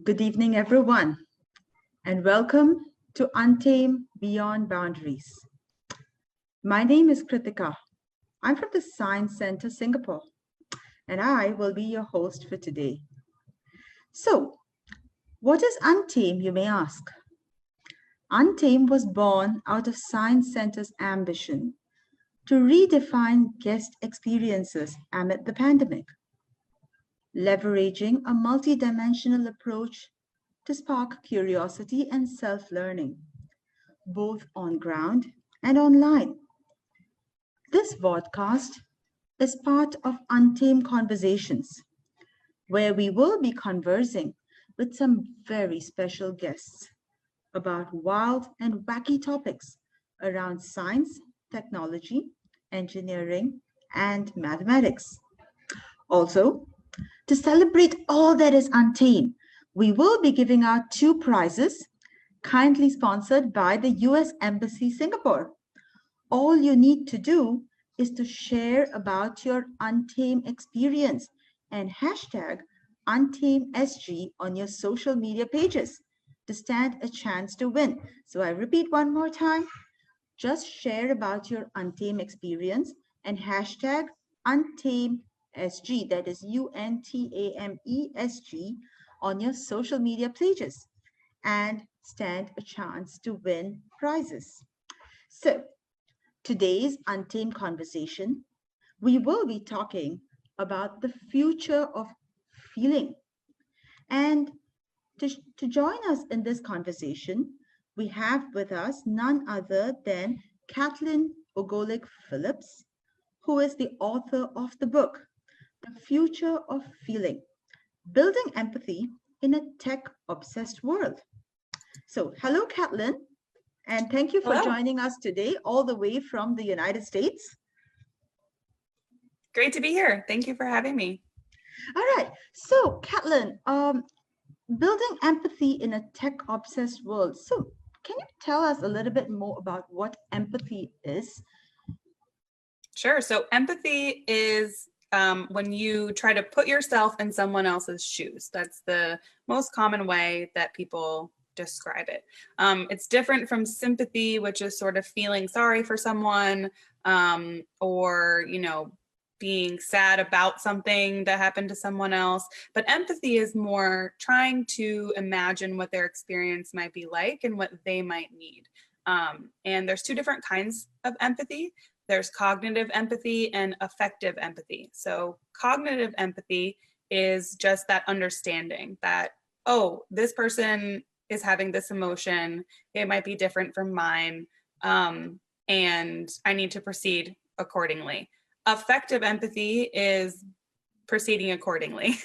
Good evening, everyone, and welcome to UNTAME Beyond Boundaries. My name is Kritika. I'm from the Science Center, Singapore, and I will be your host for today. So, what is UNTAME, you may ask? UNTAME was born out of Science Center's ambition to redefine guest experiences amid the pandemic, leveraging a multidimensional approach to spark curiosity and self-learning, both on ground and online. This podcast is part of Untamed Conversations, where we will be conversing with some very special guests about wild and wacky topics around science, technology, engineering, and mathematics. Also, to celebrate all that is untamed, we will be giving out two prizes kindly sponsored by the US Embassy Singapore. All you need to do is to share about your Untamed experience and hashtag UntamedSG on your social media pages to stand a chance to win. So I repeat one more time, just share about your Untamed experience and hashtag UntamedSG, that is UNTAMESG, on your social media pages and stand a chance to win prizes. So today's Untamed conversation, we will be talking about the future of feeling. And to join us in this conversation, we have with us none other than Kaitlin Ugolik Phillips, who is the author of the book, The Future of Feeling, Building Empathy in a Tech-Obsessed World. So hello, Kaitlin, and thank you for joining us today all the way from the United States. Great to be here. Thank you for having me. All right. So, Kaitlin, building empathy in a tech-obsessed world. So, can you tell us a little bit more about what empathy is? Sure. So, empathy is when you try to put yourself in someone else's shoes. That's the most common way that people describe it. It's different from sympathy, which is sort of feeling sorry for someone or, being sad about something that happened to someone else. But empathy is more trying to imagine what their experience might be like and what they might need. And there's two different kinds of empathy. There's cognitive empathy and affective empathy. So cognitive empathy is just that understanding that, oh, this person is having this emotion. It might be different from mine. And I need to proceed accordingly. Affective empathy is proceeding accordingly.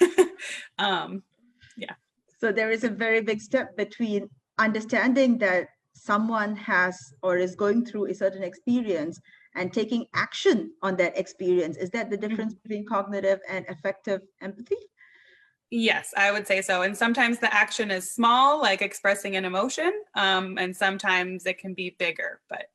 Yeah. So there is a very big step between understanding that someone has or is going through a certain experience and taking action on that experience. Is that the difference between cognitive and affective empathy? Yes, I would say so. And sometimes the action is small, like expressing an emotion, and sometimes it can be bigger, but.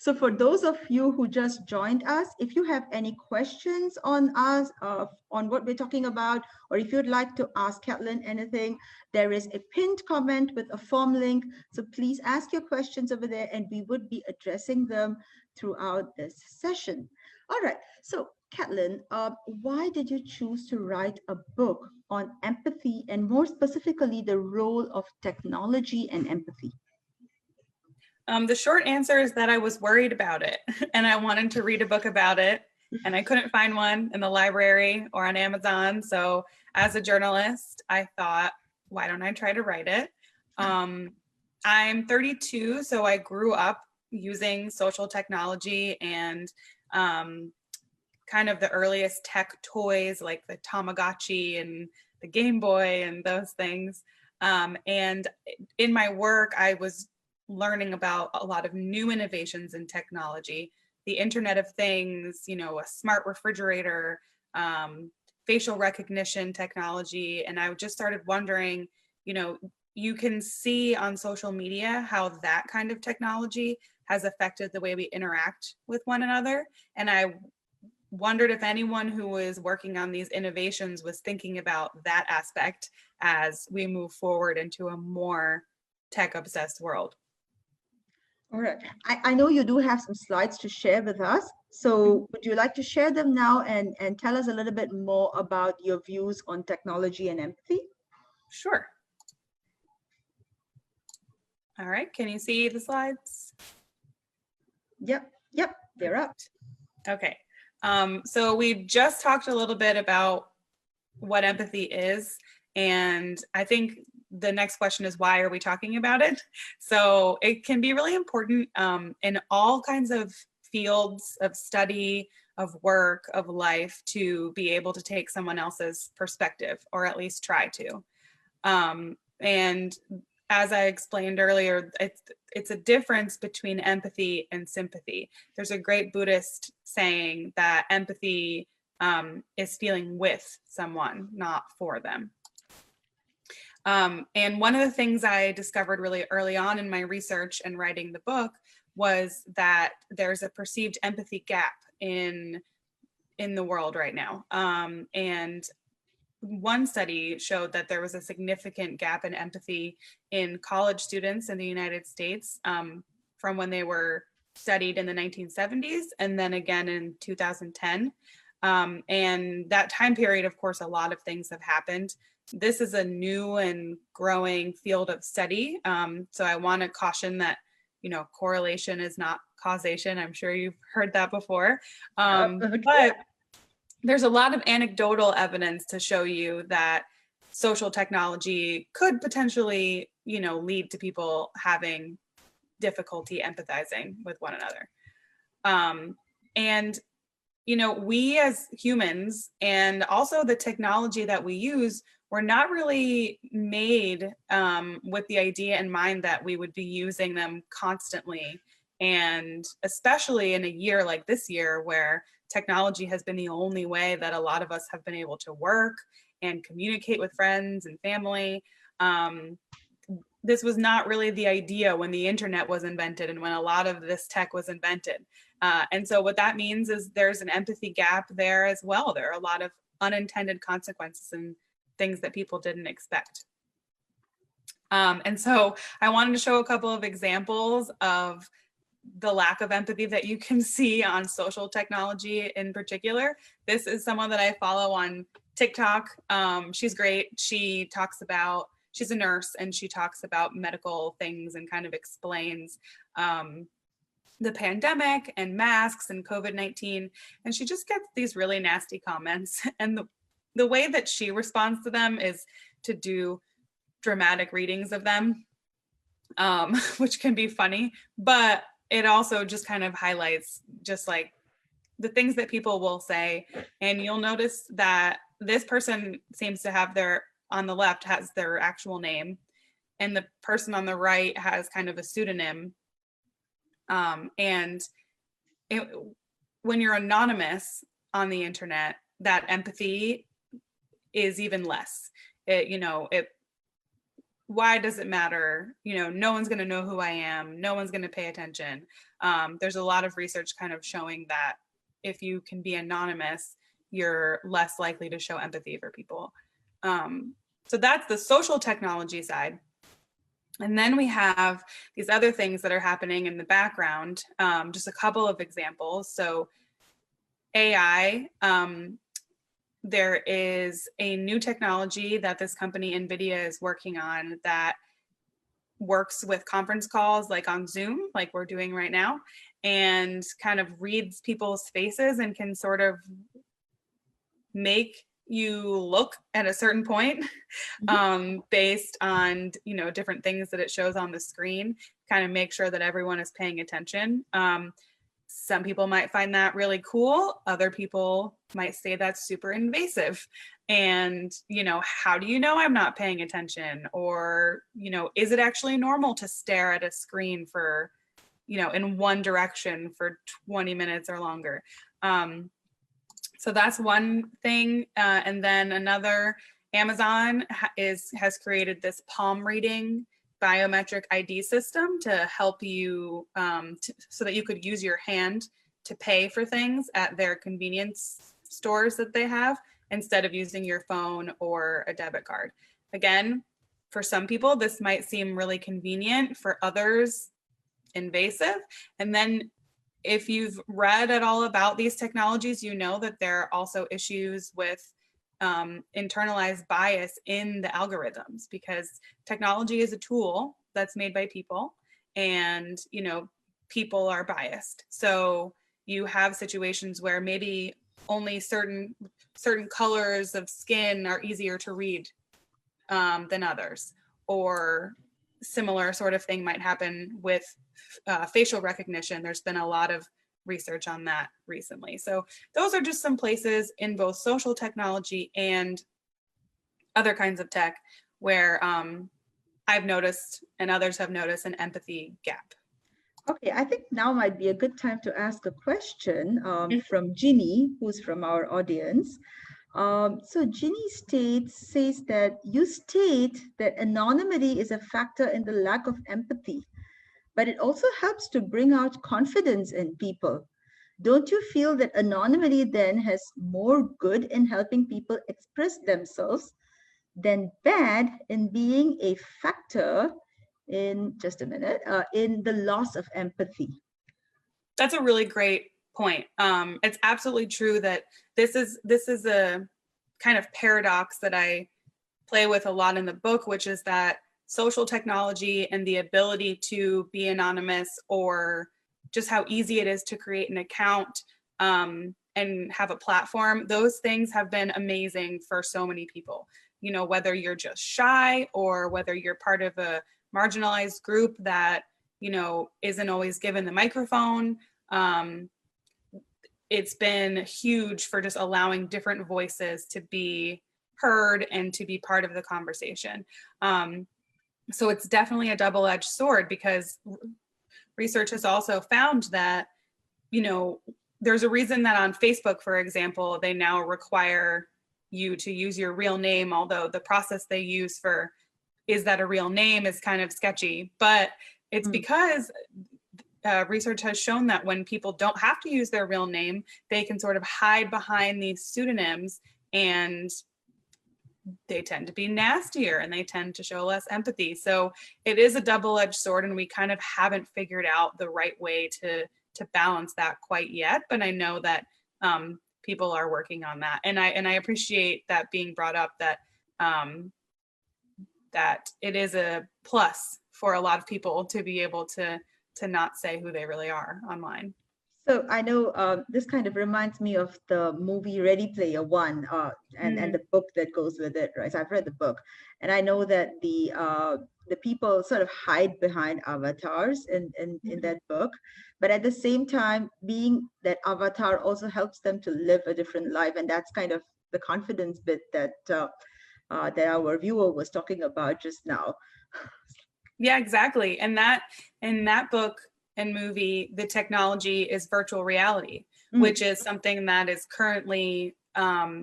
So for those of you who just joined us, if you have any questions on us, on what we're talking about, or if you'd like to ask Kaitlin anything, there is a pinned comment with a form link. So please ask your questions over there and we would be addressing them throughout this session. All right, so Kaitlin, why did you choose to write a book on empathy and more specifically the role of technology and empathy? The short answer is that I was worried about it and I wanted to read a book about it and I couldn't find one in the library or on Amazon. So as a journalist, I thought, why don't I try to write it? I'm 32, so I grew up using social technology and kind of the earliest tech toys like the Tamagotchi and the Game Boy and those things. And in my work, I was learning about a lot of new innovations in technology, the Internet of Things, a smart refrigerator, facial recognition technology. And I just started wondering, you can see on social media how that kind of technology has affected the way we interact with one another. And I wondered if anyone who was working on these innovations was thinking about that aspect as we move forward into a more tech-obsessed world. All right. I know you do have some slides to share with us. So would you like to share them now and tell us a little bit more about your views on technology and empathy? Sure. All right, can you see the slides? Yep, they're up. Okay, so we just talked a little bit about what empathy is, and I think the next question is, why are we talking about it? So it can be really important in all kinds of fields of study, of work, of life, to be able to take someone else's perspective, or at least try to. And as I explained earlier, it's a difference between empathy and sympathy. There's a great Buddhist saying that empathy is feeling with someone, not for them. And one of the things I discovered really early on in my research and writing the book was that there's a perceived empathy gap in the world right now. And one study showed that there was a significant gap in empathy in college students in the United States from when they were studied in the 1970s and then again in 2010. And that time period, of course, a lot of things have happened. This is a new and growing field of study. So I want to caution that, correlation is not causation. I'm sure you've heard that before. But there's a lot of anecdotal evidence to show you that social technology could potentially, lead to people having difficulty empathizing with one another. And, we as humans and also the technology that we use, we're not really made with the idea in mind that we would be using them constantly. And especially in a year like this year, where technology has been the only way that a lot of us have been able to work and communicate with friends and family. This was not really the idea when the internet was invented and when a lot of this tech was invented. And so what that means is there's an empathy gap there as well. There are a lot of unintended consequences and things that people didn't expect. And so I wanted to show a couple of examples of the lack of empathy that you can see on social technology in particular. This is someone that I follow on TikTok. She's great. She's a nurse and she talks about medical things and kind of explains the pandemic and masks and COVID-19. And she just gets these really nasty comments. And the way that she responds to them is to do dramatic readings of them, which can be funny, but it also just kind of highlights just like the things that people will say. And you'll notice that this person seems to have on the left has their actual name, and the person on the right has kind of a pseudonym. And when you're anonymous on the internet, that empathy is even less. Why does it matter? No one's going to know who I am. No one's going to pay attention. There's a lot of research kind of showing that if you can be anonymous, you're less likely to show empathy for people. So that's the social technology side. And then we have these other things that are happening in the background. Just a couple of examples. So AI, there is a new technology that this company, NVIDIA, is working on that works with conference calls like on Zoom, like we're doing right now, and kind of reads people's faces and can sort of make you look at a certain point based on, different things that it shows on the screen, kind of make sure that everyone is paying attention. Some people might find that really cool. Other people might say that's super invasive. And, how do you know I'm not paying attention? Or, is it actually normal to stare at a screen for, in one direction for 20 minutes or longer? So that's one thing. And then another, Amazon has created this palm reading biometric ID system to help you so that you could use your hand to pay for things at their convenience stores that they have instead of using your phone or a debit card. Again, for some people, this might seem really convenient, for others, invasive. And then if you've read at all about these technologies, you know that there are also issues with internalized bias in the algorithms, because technology is a tool that's made by people, and people are biased. So you have situations where maybe only certain colors of skin are easier to read than others, or similar sort of thing might happen with facial recognition. There's been a lot of research on that recently. So those are just some places in both social technology and other kinds of tech where I've noticed and others have noticed an empathy gap. Okay, I think now might be a good time to ask a question from Ginny, who's from our audience. So Ginny says that you state that anonymity is a factor in the lack of empathy, but it also helps to bring out confidence in people. Don't you feel that anonymity then has more good in helping people express themselves than bad in being a factor in, just a minute, in the loss of empathy? That's a really great point. It's absolutely true that this is a kind of paradox that I play with a lot in the book, which is that social technology and the ability to be anonymous, or just how easy it is to create an account and have a platform, those things have been amazing for so many people. Whether you're just shy or whether you're part of a marginalized group that isn't always given the microphone. It's been huge for just allowing different voices to be heard and to be part of the conversation. So it's definitely a double-edged sword, because research has also found that, there's a reason that on Facebook, for example, they now require you to use your real name, although the process they use for is that a real name is kind of sketchy. But it's because research has shown that when people don't have to use their real name, they can sort of hide behind these pseudonyms, and they tend to be nastier and they tend to show less empathy. So it is a double-edged sword, and we kind of haven't figured out the right way to balance that quite yet. But I know that people are working on that, and I appreciate that being brought up, that that it is a plus for a lot of people to be able to not say who they really are online. So I know this kind of reminds me of the movie Ready Player One, and the book that goes with it, right? So I've read the book, and I know that the people sort of hide behind avatars in that book, but at the same time, being that avatar also helps them to live a different life, and that's kind of the confidence bit that that our viewer was talking about just now. Yeah, exactly. And that in that book and movie, the technology is virtual reality, which is something that is currently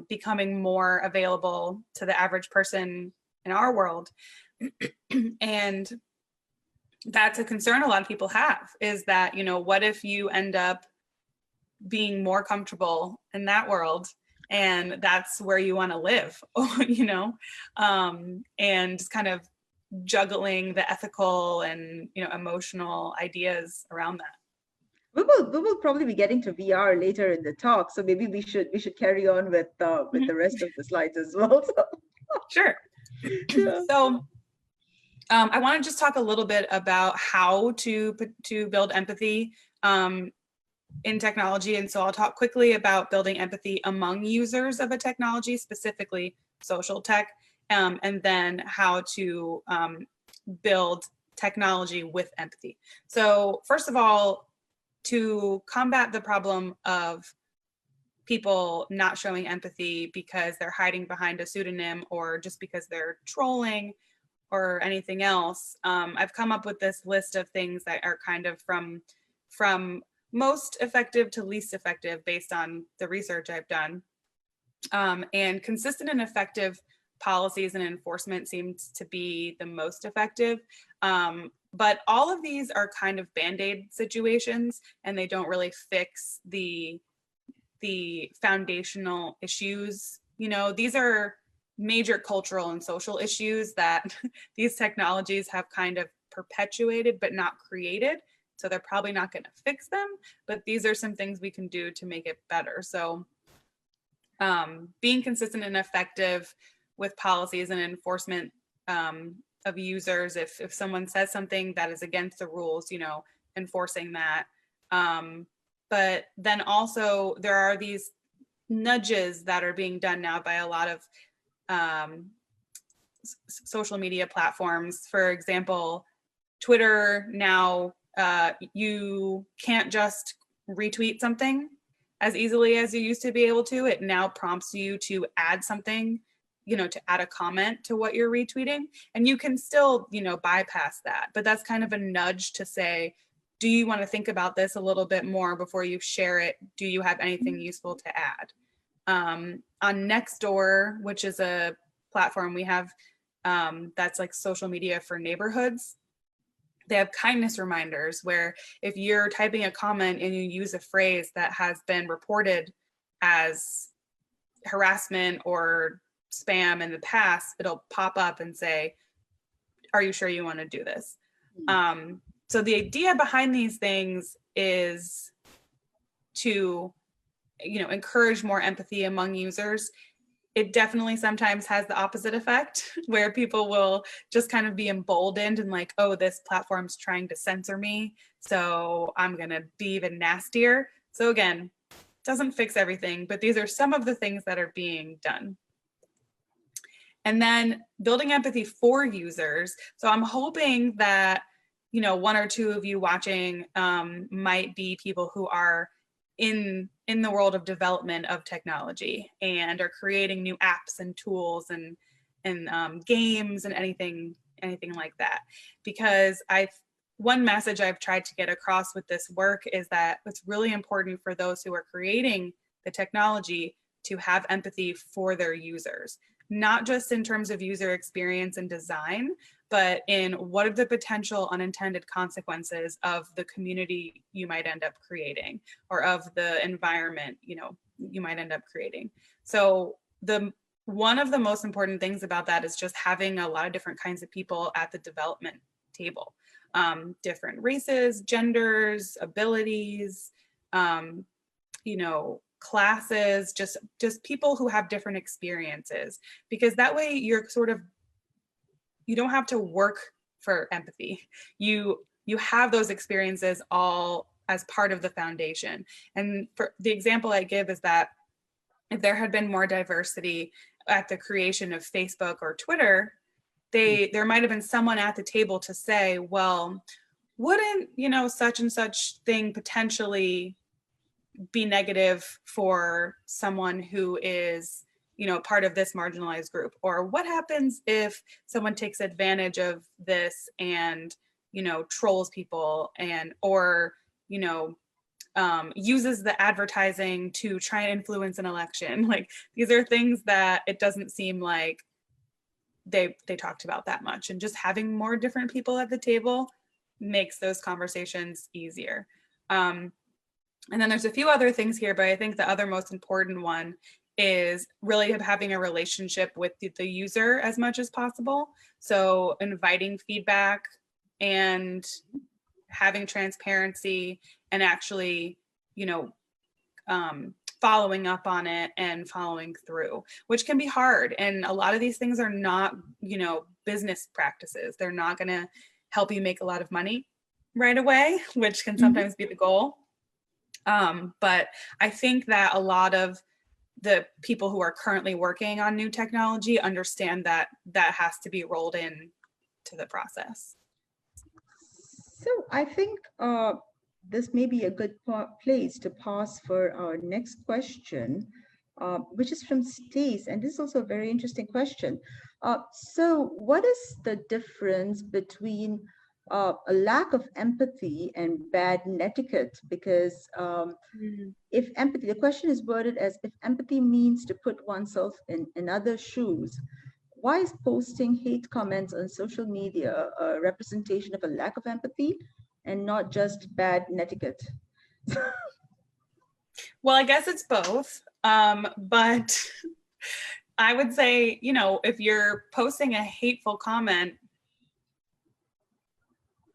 becoming more available to the average person in our world. And that's a concern a lot of people have, is that, what if you end up being more comfortable in that world, and that's where you want to live, and just kind of juggling the ethical and emotional ideas around that. We will probably be getting to VR later in the talk, so maybe we should carry on with the rest of the slides as well. So. Sure. Yeah. So I want to just talk a little bit about how to build empathy in technology, and so I'll talk quickly about building empathy among users of a technology, specifically social tech. And then how to build technology with empathy. So first of all, to combat the problem of people not showing empathy because they're hiding behind a pseudonym, or just because they're trolling or anything else, I've come up with this list of things that are kind of from most effective to least effective based on the research I've done. And consistent and effective policies and enforcement seems to be the most effective. But all of these are kind of band-aid situations, and they don't really fix the foundational issues. You know, these are major cultural and social issues that these technologies have kind of perpetuated but not created. So they're probably not going to fix them, but these are some things we can do to make it better. So being consistent and effective with policies and enforcement of users, if someone says something that is against the rules, you know, enforcing that. But then also there are these nudges that are being done now by a lot of social media platforms. For example, Twitter now, you can't just retweet something as easily as you used to be able to. It now prompts you to add something, you know, to add a comment to what you're retweeting. And you can still, you know, bypass that. But that's kind of a nudge to say, do you want to think about this a little bit more before you share it? Do you have anything useful to add? On Nextdoor, which is a platform we have that's like social media for neighborhoods, they have kindness reminders where if you're typing a comment and you use a phrase that has been reported as harassment or spam in the past, it'll pop up and say, are you sure you want to do this? So the idea behind these things is to, you know, encourage more empathy among users. It definitely sometimes has the opposite effect where people will just kind of be emboldened and like, oh, this platform's trying to censor me, so I'm gonna be even nastier. So again, doesn't fix everything, but these are some of the things that are being done. And then building empathy for users. So I'm hoping that, you know, one or two of you watching might be people who are in the world of development of technology and are creating new apps and tools and games and anything like that. Because one message I've tried to get across with this work is that it's really important for those who are creating the technology to have empathy for their users, not just in terms of user experience and design, but in what are the potential unintended consequences of the community you might end up creating or of the environment, you know, you might end up creating. So one of the most important things about that is just having a lot of different kinds of people at the development table, different races, genders, abilities, you know, classes, just people who have different experiences, because that way you're sort of, you don't have to work for empathy. You have those experiences all as part of the foundation. And for the example I give is that if there had been more diversity at the creation of Facebook or Twitter, there might have been someone at the table to say, well, wouldn't, you know, such and such thing potentially be negative for someone who is, you know, part of this marginalized group? Or what happens if someone takes advantage of this and, you know, trolls people and, or, you know, uses the advertising to try and influence an election? Like, these are things that it doesn't seem like they talked about that much. And just having more different people at the table makes those conversations easier. And then there's a few other things here, but I think the other most important one is really having a relationship with the user as much as possible. So inviting feedback and having transparency and actually, you know, following up on it and following through, which can be hard. And a lot of these things are not, you know, business practices. They're not going to help you make a lot of money right away, which can sometimes be the goal. But I think that a lot of the people who are currently working on new technology understand that that has to be rolled in to the process. So I think this may be a good place to pause for our next question, which is from Stace, and this is also a very interesting question. So what is the difference between a lack of empathy and bad netiquette? Because if empathy, the question is worded as if empathy means to put oneself in other shoes, Why is posting hate comments on social media a representation of a lack of empathy and not just bad netiquette? Well, I guess it's both. But I would say, you know, if you're posting a hateful comment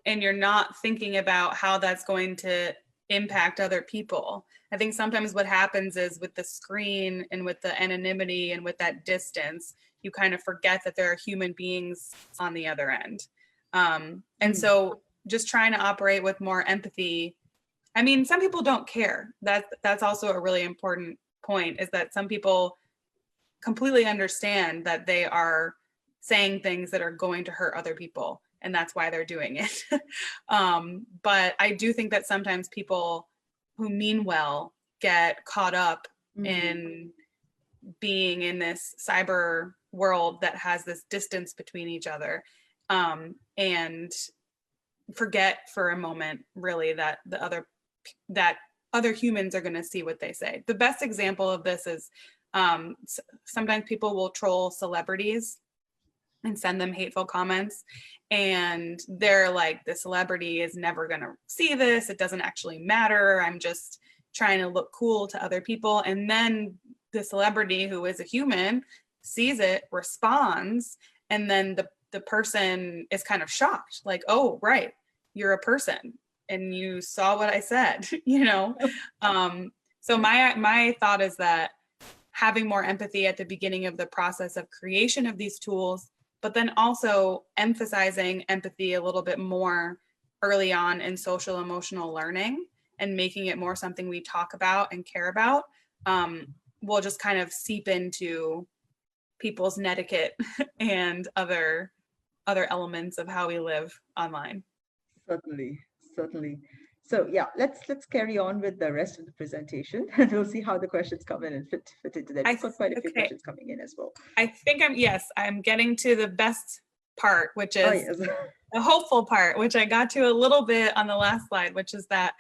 and you're not thinking about how that's going to impact other people, I think sometimes what happens is with the screen and with the anonymity and with that distance, you kind of forget that there are human beings on the other end. And so just trying to operate with more empathy. I mean, some people don't care. That's also a really important point, is that some people completely understand that they are saying things that are going to hurt other people, and that's why they're doing it. But I do think that sometimes people who mean well get caught up in being in this cyber world that has this distance between each other, and forget for a moment really that other humans are going to see what they say. The best example of this is sometimes people will troll celebrities and send them hateful comments, and they're like, the celebrity is never going to see this, it doesn't actually matter, I'm just trying to look cool to other people. And then the celebrity, who is a human, sees it, responds, and then the person is kind of shocked, like, oh right, you're a person and you saw what I said, you know. So my thought is that having more empathy at the beginning of the process of creation of these tools, but then also emphasizing empathy a little bit more early on in social emotional learning and making it more something we talk about and care about, will just kind of seep into people's netiquette and other elements of how we live online. Certainly, certainly. So yeah, let's carry on with the rest of the presentation, and we'll see how the questions come in and fit into that. We've got quite a few questions coming in as well. I think I'm getting to the best part, which is Oh, yes. the hopeful part, which I got to a little bit on the last slide, which is that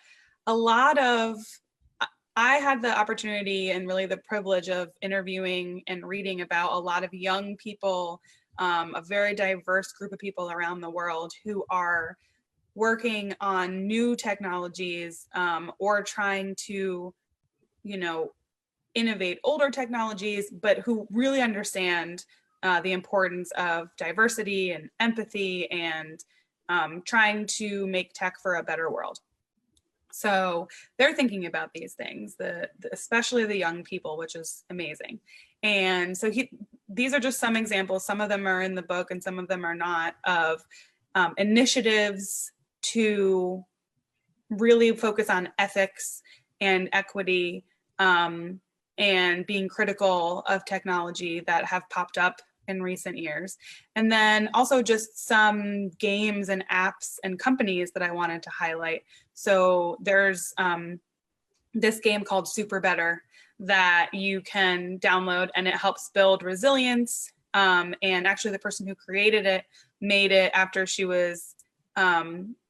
I had the opportunity and really the privilege of interviewing and reading about a lot of young people, a very diverse group of people around the world who are working on new technologies, or trying to, you know, innovate older technologies, but who really understand the importance of diversity and empathy and trying to make tech for a better world. So they're thinking about these things, especially the young people, which is amazing. And so these are just some examples. Some of them are in the book and some of them are not, of initiatives to really focus on ethics and equity, and being critical of technology that have popped up in recent years. And then also just some games and apps and companies that I wanted to highlight. So there's this game called Super Better that you can download, and it helps build resilience. And actually the person who created it made it after she was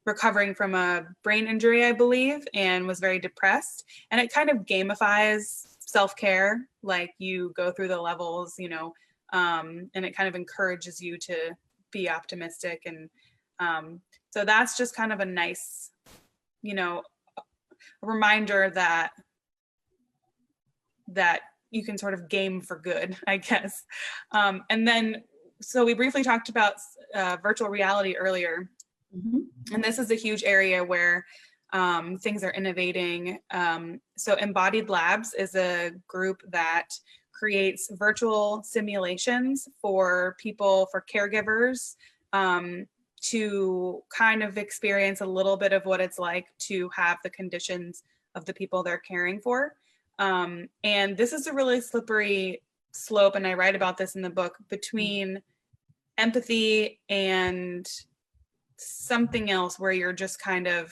recovering from a brain injury, I believe, and was very depressed. And it kind of gamifies self-care, like you go through the levels, you know, and it kind of encourages you to be optimistic. And so that's just kind of a nice, you know, a reminder that you can sort of game for good, I guess. And then, so we briefly talked about virtual reality earlier. And this is a huge area where things are innovating. So Embodied Labs is a group that creates virtual simulations for people, for caregivers, to kind of experience a little bit of what it's like to have the conditions of the people they're caring for. And this is a really slippery slope, and I write about this in the book, between empathy and something else where you're just kind of,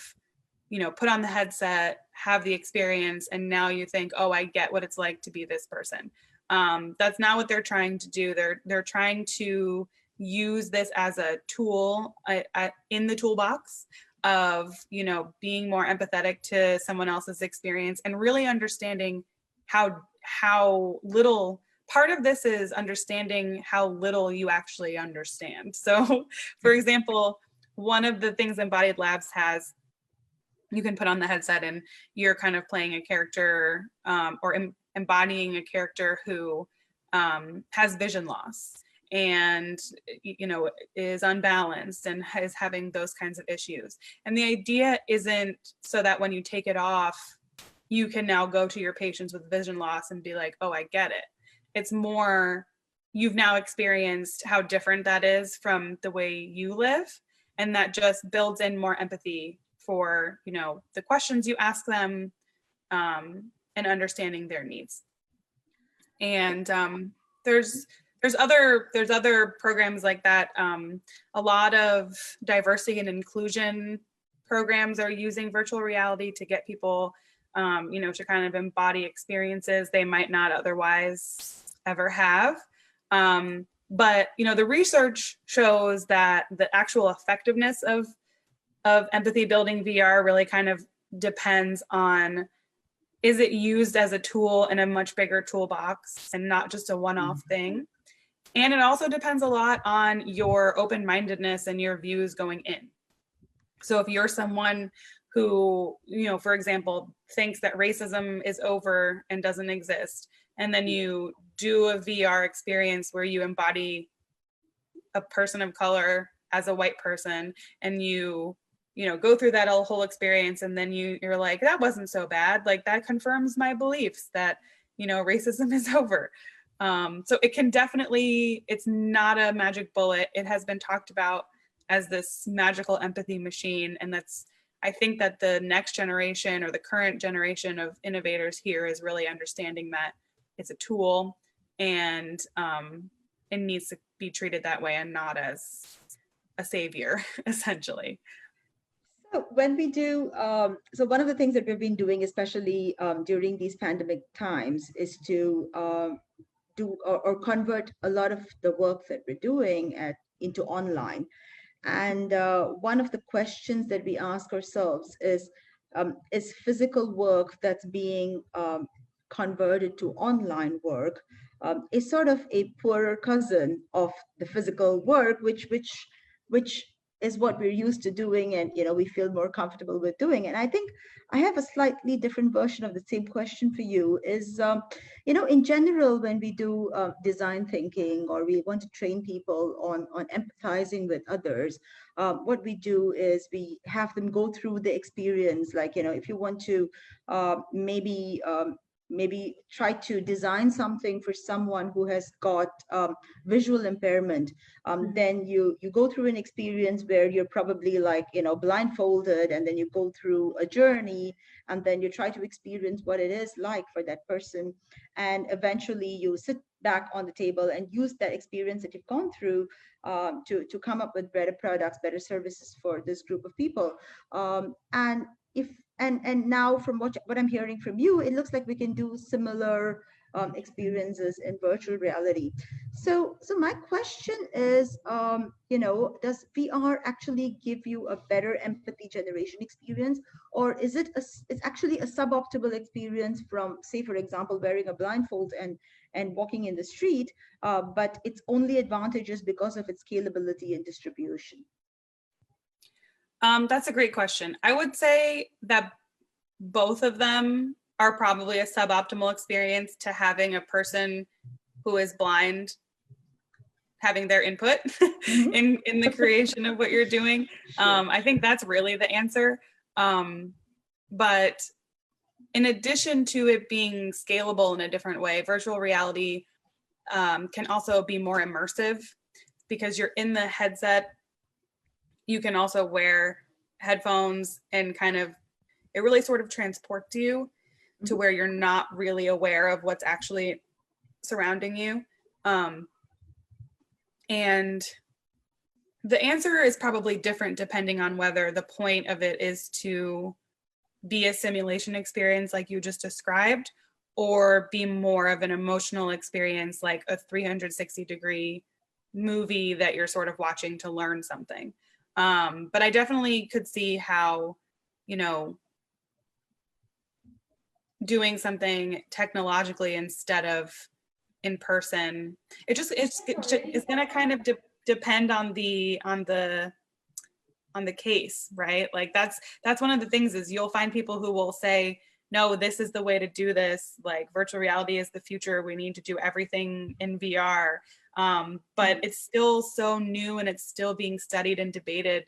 you know, put on the headset, have the experience, and now you think, oh, I get what it's like to be this person. That's not what they're trying to do. They're trying to use this as a tool in the toolbox of, you know, being more empathetic to someone else's experience and really understanding how little part of this is understanding how little you actually understand. So for example, one of the things Embodied Labs has, you can put on the headset and you're kind of playing a character or embodying a character who has vision loss and is unbalanced and is having those kinds of issues. And the idea isn't so that when you take it off, you can now go to your patients with vision loss and be like, oh, I get it. It's more, you've now experienced how different that is from the way you live. And that just builds in more empathy for, the questions you ask them and understanding their needs. And there's other programs like that. A lot of diversity and inclusion programs are using virtual reality to get people, to kind of embody experiences they might not otherwise ever have. But the research shows that the actual effectiveness of empathy building VR really kind of depends on, is it used as a tool in a much bigger toolbox and not just a one-off thing? And it also depends a lot on your open-mindedness and your views going in. So if you're someone who, for example, thinks that racism is over and doesn't exist, and then you do a VR experience where you embody a person of color as a white person, and you go through that whole experience, and then you're like, that wasn't so bad. Like, that confirms my beliefs that, racism is over. So it can definitely, it's not a magic bullet. It has been talked about as this magical empathy machine. And I think that the next generation or the current generation of innovators here is really understanding that it's a tool and it needs to be treated that way and not as a savior, essentially. So when we do, so one of the things that we've been doing, especially during these pandemic times, is to do or convert a lot of the work that we're doing into online. And one of the questions that we ask ourselves is physical work that's being converted to online work is sort of a poorer cousin of the physical work, which is what we're used to doing, and we feel more comfortable with doing. And I think I have a slightly different version of the same question for you. Is in general, when we do design thinking, or we want to train people on empathizing with others, what we do is we have them go through the experience. Like, if you want to maybe try to design something for someone who has got visual impairment, then you go through an experience where you're probably like, blindfolded, and then you go through a journey, and then you try to experience what it is like for that person. And eventually you sit back on the table and use that experience that you've gone through to come up with better products, better services for this group of people. And now, from what I'm hearing from you, it looks like we can do similar experiences in virtual reality. So my question is, does VR actually give you a better empathy generation experience, or is it's actually a suboptimal experience from, say, for example, wearing a blindfold and walking in the street, but its only advantages because of its scalability and distribution? That's a great question. I would say that both of them are probably a suboptimal experience to having a person who is blind having their input in the creation of what you're doing. Sure. I think that's really the answer. But in addition to it being scalable in a different way, virtual reality can also be more immersive because you're in the headset. You can also wear headphones and it really sort of transports you to where you're not really aware of what's actually surrounding you. And the answer is probably different depending on whether the point of it is to be a simulation experience like you just described, or be more of an emotional experience like a 360-degree movie that you're sort of watching to learn something. But I definitely could see how, doing something technologically instead of in person. It's going to kind of depend on the case, right? Like that's one of the things is you'll find people who will say, no, this is the way to do this. Like virtual reality is the future. We need to do everything in VR. But it's still so new and it's still being studied and debated,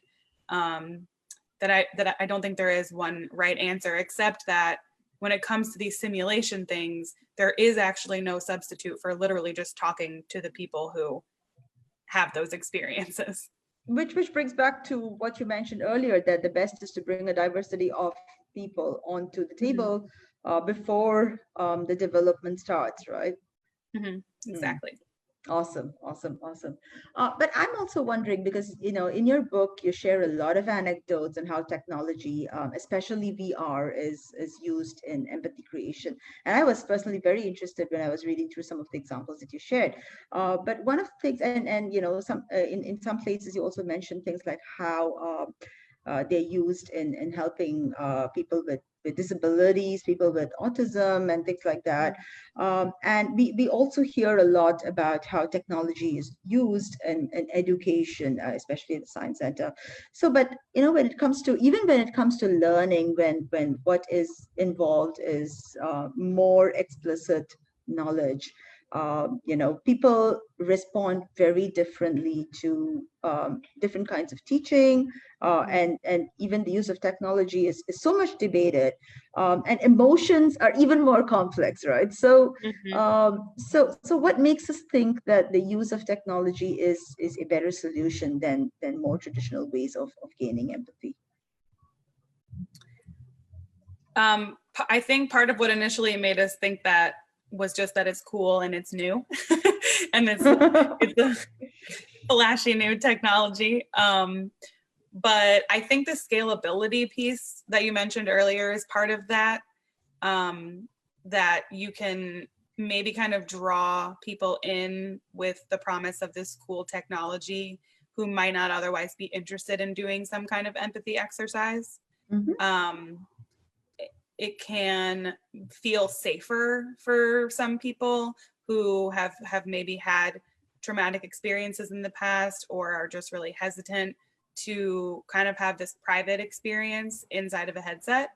that I don't think there is one right answer, except that when it comes to these simulation things, there is actually no substitute for literally just talking to the people who have those experiences. Which brings back to what you mentioned earlier, that the best is to bring a diversity of people onto the table before the development starts, right? Exactly. Awesome. But I'm also wondering, because in your book you share a lot of anecdotes on how technology, especially VR, is used in empathy creation. And I was personally very interested when I was reading through some of the examples that you shared. But one of the things, and some in some places you also mentioned things like how they're used in helping people with disabilities, people with autism, and things like that. And we also hear a lot about how technology is used in education, especially at the Science Center. So, but when it comes to learning, when what is involved is more explicit knowledge, people respond very differently to different kinds of teaching, and even the use of technology is so much debated, and emotions are even more complex, right? So, so what makes us think that the use of technology is a better solution than more traditional ways of gaining empathy? I think part of what initially made us think that was just that it's cool and it's new, and it's a flashy new technology. But I think the scalability piece that you mentioned earlier is part of that, that you can maybe kind of draw people in with the promise of this cool technology who might not otherwise be interested in doing some kind of empathy exercise. It can feel safer for some people who have maybe had traumatic experiences in the past or are just really hesitant to kind of have this private experience inside of a headset,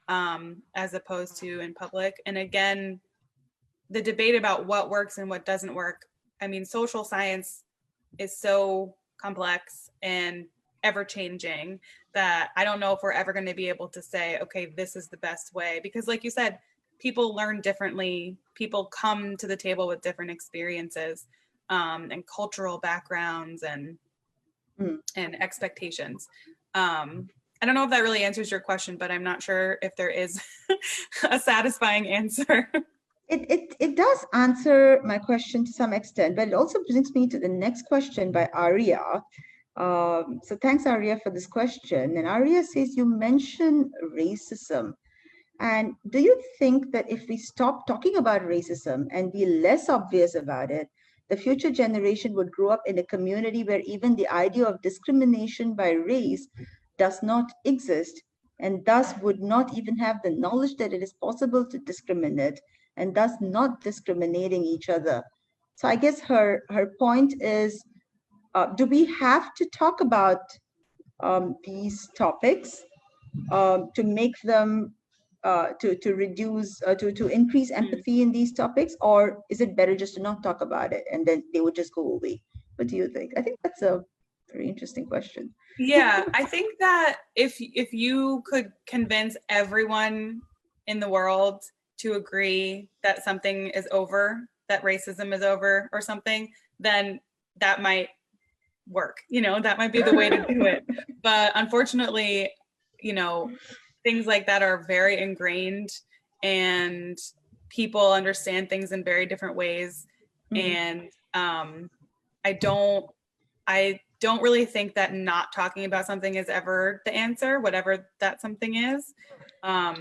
as opposed to in public. And again, the debate about what works and what doesn't work, I mean, social science is so complex and ever-changing that I don't know if we're ever going to be able to say, okay, this is the best way. Because like you said, people learn differently. People come to the table with different experiences, and cultural backgrounds and expectations. I don't know if that really answers your question, but I'm not sure if there is a satisfying answer. It does answer my question to some extent, but it also brings me to the next question by Arya. So thanks, Arya, for this question. And Arya says, you mentioned racism. And do you think that if we stop talking about racism and be less obvious about it, the future generation would grow up in a community where even the idea of discrimination by race does not exist, and thus would not even have the knowledge that it is possible to discriminate, and thus not discriminating each other? So I guess her point is, do we have to talk about these topics to make them to reduce to increase empathy in these topics, or is it better just to not talk about it and then they would just go away? What do you think? I think that's a very interesting question. Yeah, I think that if you could convince everyone in the world to agree that something is over, that racism is over or something, then that might work. That might be the way to do it. But unfortunately, things like that are very ingrained and people understand things in very different ways. And I don't really think that not talking about something is ever the answer, whatever that something is. I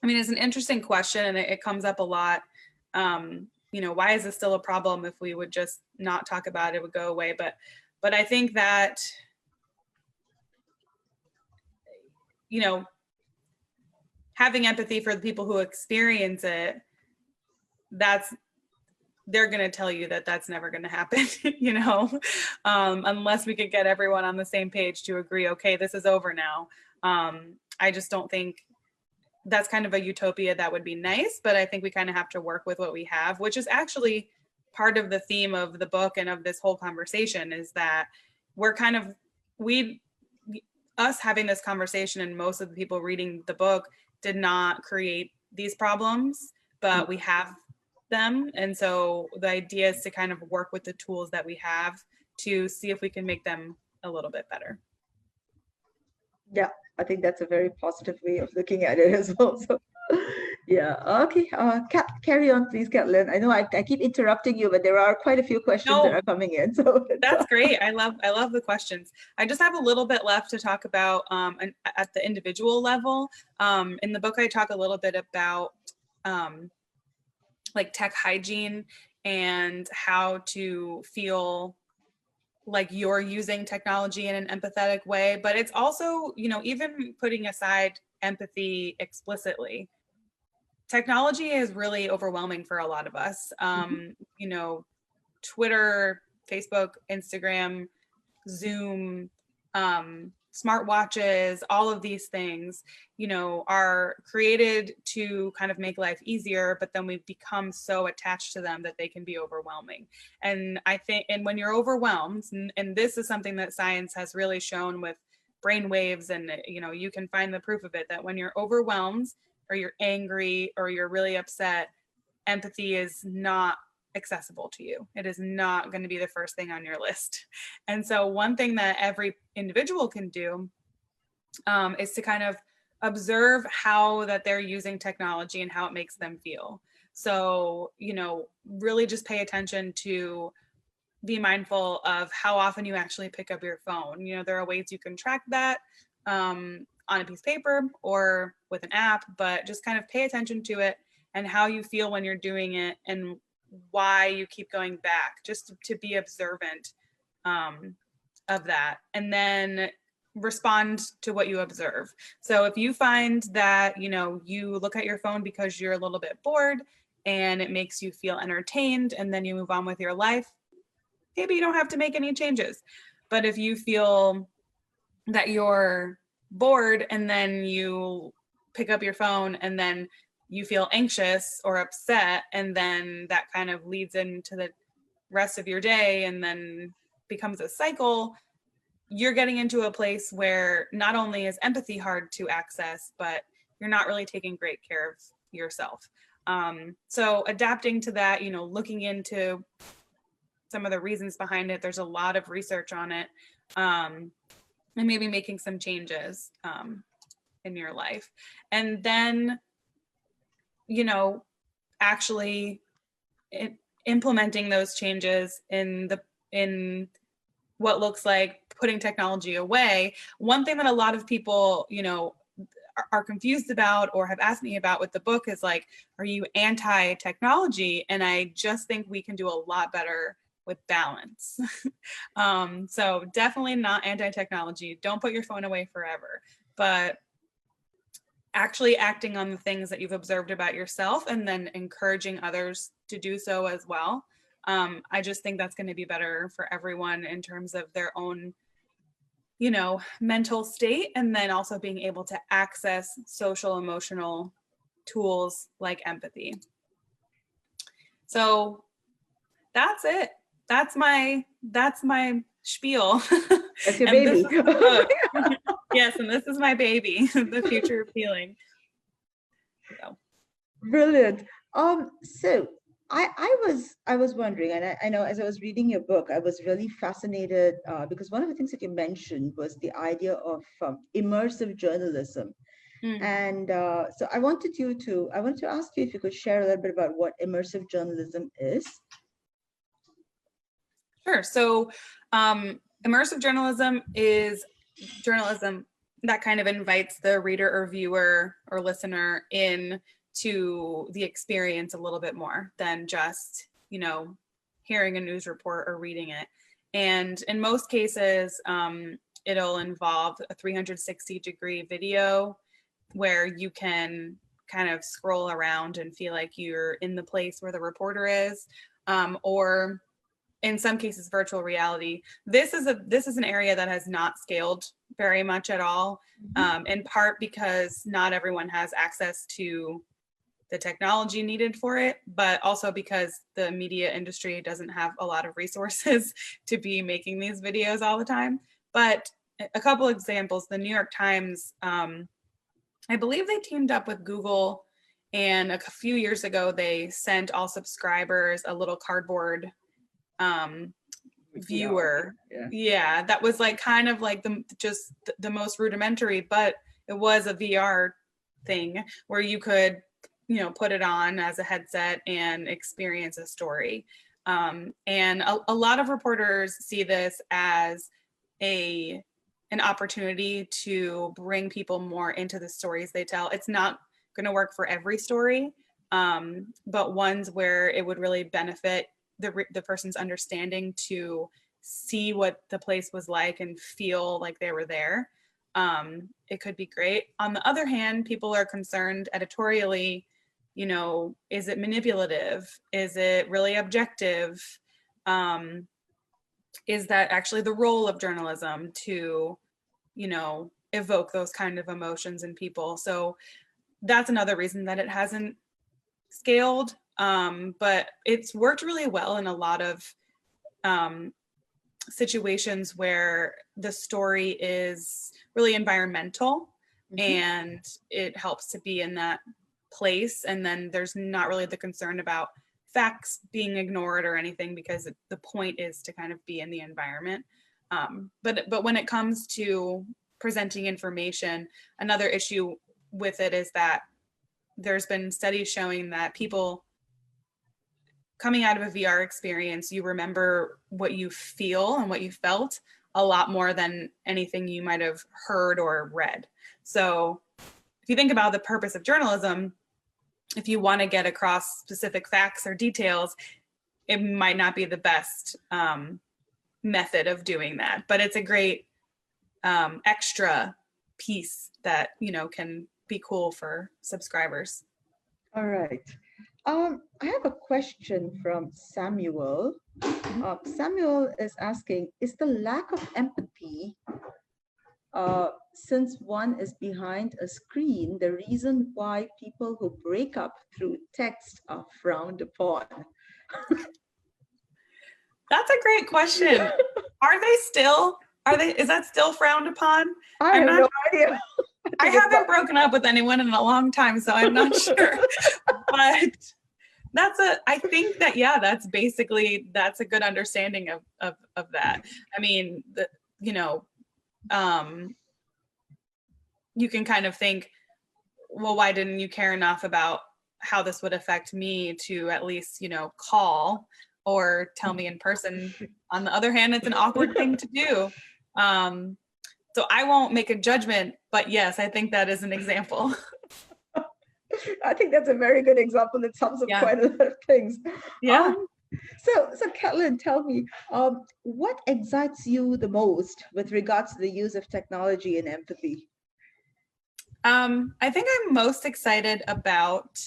mean, it's an interesting question and it comes up a lot. Why is this still a problem? If we would just not talk about it, it would go away. But I think that, having empathy for the people who experience it, that's they're going to tell you that that's never going to happen, you know, unless we could get everyone on the same page to agree, okay, this is over now. I just don't think that's kind of a utopia that would be nice, but I think we kind of have to work with what we have, which is actually part of the theme of the book and of this whole conversation, is that we're kind of, us having this conversation and most of the people reading the book did not create these problems, but we have them. And so the idea is to kind of work with the tools that we have to see if we can make them a little bit better. Yeah, I think that's a very positive way of looking at it as well. So, yeah, okay. Carry on, please, Kaitlin. I know I keep interrupting you, but there are quite a few questions that No, are coming in. So that's great. I love the questions. I just have a little bit left to talk about at the individual level. In the book, I talk a little bit about like tech hygiene and how to feel like you're using technology in an empathetic way. But it's also, you know, even putting aside empathy explicitly, technology is really overwhelming for a lot of us. You know, Twitter, Facebook, Instagram, Zoom, smartwatches, all of these things, you know, are created to kind of make life easier, but then we've become so attached to them that they can be overwhelming. And I think, and when you're overwhelmed, and this is something that science has really shown with brain waves, and, you know, you can find the proof of it, that when you're overwhelmed or you're angry or you're really upset, empathy is not accessible to you. It is not going to be the first thing on your list. And so one thing that every individual can do is to kind of observe how that they're using technology and how it makes them feel. So, you know, really just pay attention to, be mindful of how often you actually pick up your phone. You know, there are ways you can track that on a piece of paper or with an app, but just kind of pay attention to it and how you feel when you're doing it and why you keep going back, just to be observant of that, and then respond to what you observe. So if you find that, you know, you look at your phone because you're a little bit bored and it makes you feel entertained, and then you move on with your life, maybe you don't have to make any changes. But if you feel that you're bored and then you pick up your phone and then you feel anxious or upset, and then that kind of leads into the rest of your day and then becomes a cycle, you're getting into a place where not only is empathy hard to access, but you're not really taking great care of yourself. So adapting to that, you know, looking into some of the reasons behind it, there's a lot of research on it, and maybe making some changes in your life. And then, you know, actually implementing those changes in what looks like putting technology away. One thing that a lot of people, you know, are confused about or have asked me about with the book is like, are you anti-technology? And I just think we can do a lot better with balance. So definitely not anti-technology. Don't put your phone away forever, but actually acting on the things that you've observed about yourself and then encouraging others to do so as well. I just think that's going to be better for everyone in terms of their own, you know, mental state, and then also being able to access social emotional tools like empathy. So that's it. That's my spiel. That's your baby. This is the book. Yes, and this is my baby, The Future of Healing. So. Brilliant. So I was wondering, and I know as I was reading your book, I was really fascinated because one of the things that you mentioned was the idea of immersive journalism. And so I wanted to ask you if you could share a little bit about what immersive journalism is. Sure. So immersive journalism is journalism that kind of invites the reader or viewer or listener in to the experience a little bit more than just, you know, hearing a news report or reading it. And in most cases, it'll involve a 360-degree video where you can kind of scroll around and feel like you're in the place where the reporter is, or in some cases, virtual reality. This is an area that has not scaled very much at all, in part because not everyone has access to the technology needed for it, but also because the media industry doesn't have a lot of resources to be making these videos all the time. But a couple examples, the New York Times, I believe they teamed up with Google, and a few years ago, they sent all subscribers a little cardboard viewer. Yeah, that was like kind of like the most rudimentary, but it was a VR thing where you could, you know, put it on as a headset and experience a story. And a lot of reporters see this as an opportunity to bring people more into the stories they tell. It's not going to work for every story, but ones where it would really benefit the person's understanding to see what the place was like and feel like they were there. It could be great. On the other hand, people are concerned editorially, you know, is it manipulative? Is it really objective? Is that actually the role of journalism to, you know, evoke those kind of emotions in people? So that's another reason that it hasn't scaled. But it's worked really well in a lot of situations where the story is really environmental and it helps to be in that place. And then there's not really the concern about facts being ignored or anything, because the point is to kind of be in the environment. But when it comes to presenting information, another issue with it is that there's been studies showing that people coming out of a VR experience, you remember what you feel and what you felt a lot more than anything you might have heard or read. So if you think about the purpose of journalism, if you want to get across specific facts or details, it might not be the best method of doing that, but it's a great extra piece that, you know, can be cool for subscribers. All right. I have a question from Samuel. Samuel is asking, is the lack of empathy, since one is behind a screen, the reason why people who break up through text are frowned upon? That's a great question. Is that still frowned upon? I have no idea. I haven't broken up with anyone in a long time, so I'm not sure. But I think that, yeah, that's a good understanding of that. I mean, you know, you can kind of think, well, why didn't you care enough about how this would affect me to at least, you know, call or tell me in person? On the other hand, it's an awkward thing to do. So I won't make a judgment, but yes, I think that is an example. I think that's a very good example. It sums up quite a lot of things. Yeah. So Kaitlin, tell me, what excites you the most with regards to the use of technology and empathy? I think I'm most excited about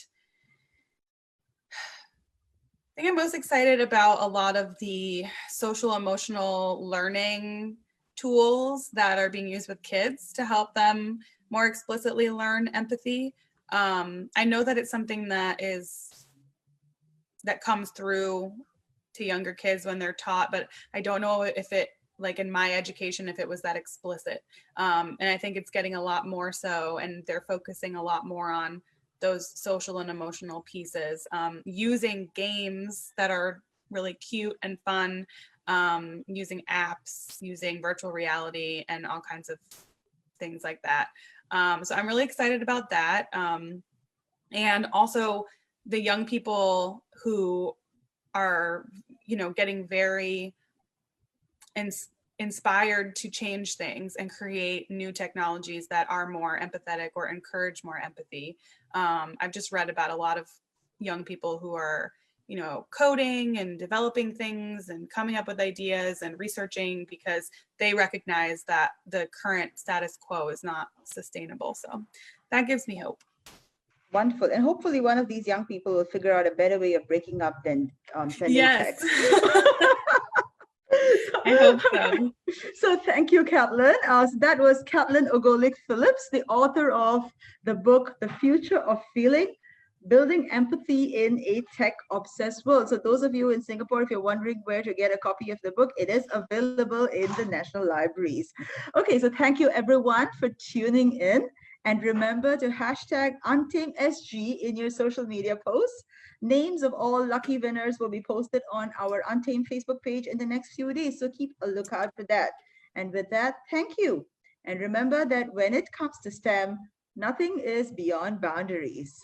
a lot of the social emotional learning tools that are being used with kids to help them more explicitly learn empathy. I know that it's something that comes through to younger kids when they're taught, but I don't know if it, like in my education, if it was that explicit. And I think it's getting a lot more so, and they're focusing a lot more on those social and emotional pieces, using games that are really cute and fun, using apps, using virtual reality and all kinds of things like that. So I'm really excited about that. And also the young people who are, you know, getting very inspired to change things and create new technologies that are more empathetic or encourage more empathy. I've just read about a lot of young people who are, you know, coding and developing things and coming up with ideas and researching because they recognize that the current status quo is not sustainable. So that gives me hope. Wonderful. And hopefully one of these young people will figure out a better way of breaking up than sending Yes. text. I hope so. So thank you, Kaitlin. So that was Kaitlin Ugolik Phillips, the author of the book, The Future of Feeling, Building Empathy in a Tech-Obsessed World. So those of you in Singapore, if you're wondering where to get a copy of the book, it is available in the national libraries. Okay, so thank you everyone for tuning in. And remember to hashtag UNTAMESG in your social media posts. Names of all lucky winners will be posted on our Untamed Facebook page in the next few days. So keep a lookout for that. And with that, thank you. And remember that when it comes to STEM, nothing is beyond boundaries.